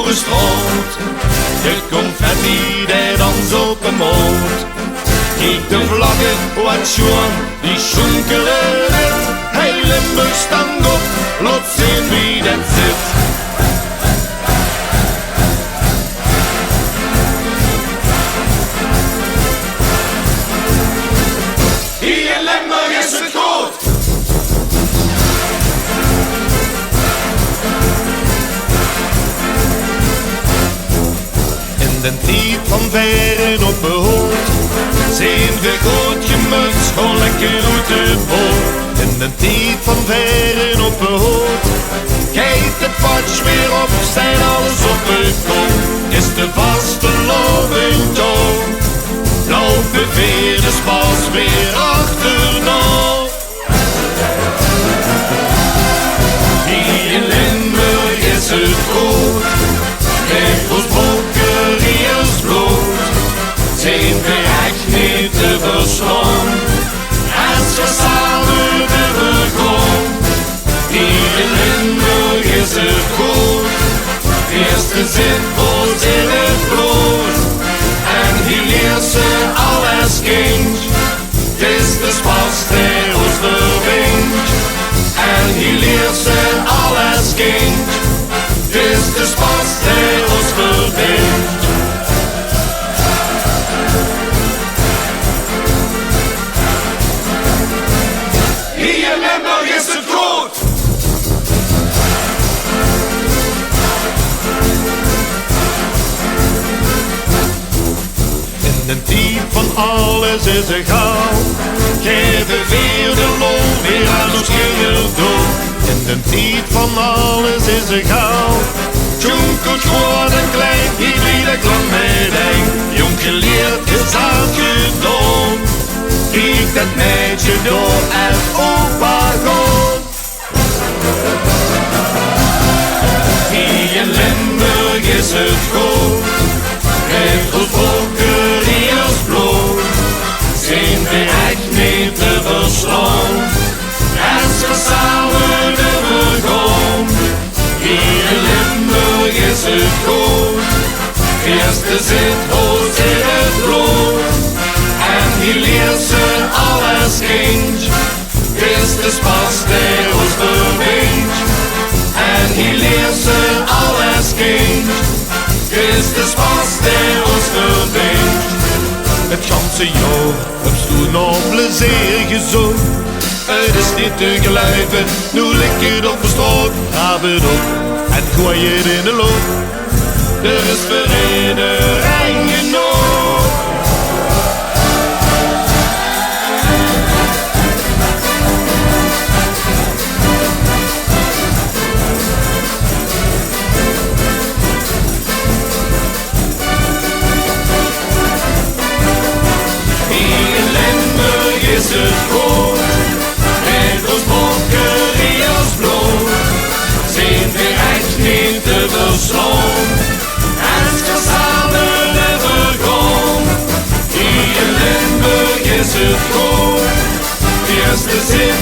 boerenstront. De confetti die dans op een mond. Kijk de vlaggen wat schoon, die schonkelen net. Hey Limburg stand op, laat zien wie dat zit. Hier in Limburg is het goed. In de tijd van veren op de hoed zijn we goed gemuts, gewoon lekker uit de boot. In de tijd van veren op de hoed kijkt de patch weer op, zijn alles op het kop. Is de vaste loving toon, lopen weer de spas weer achterna. Hier in Limburg is het goed, met ons bokeriers bloed. Zijn we echt niet te verslaan, als we samen de verkoop. Hier in Limburg is het goed, eerste zit ons in het bloed. En die leert ze alles kind, het is de spas die ons verbindt. En die leert ze alles kind, het is de spas die ons verbindt. Hier in Limburg is het goed. In een tijd van alles is egaal, geven weer de lol weer aan ons door. In een tijd van alles is egaal, jonkel groot en klein, iedereen klant met een. Jong geleerd, gezaad, gedaan, kijk dat meisje door en opa gaat. Hier in Limburg is het goed, met ons bokeriers bloed. Zijn we echt niet te verslaan, als we samen de vergaan. Hier in Limburg is het goed, eerste zit ons in het bloed. En die leert ze alles kind, is de spas die ons verbindt. En die leert ze alles kind, is de spas die ons verbindt. Het ganse jaar heb stoel op plezier gezocht. Het is niet te geloven, nu lekker op de straat. Raap het op en gooi het in de loop. Er is vereniging genoeg. Hier in Limburg is het goed, met ons bokeriers bloed. Zijn we echt niet te verslaan, als we samen de vergaan. Hier in Limburg is het goed, eerste zin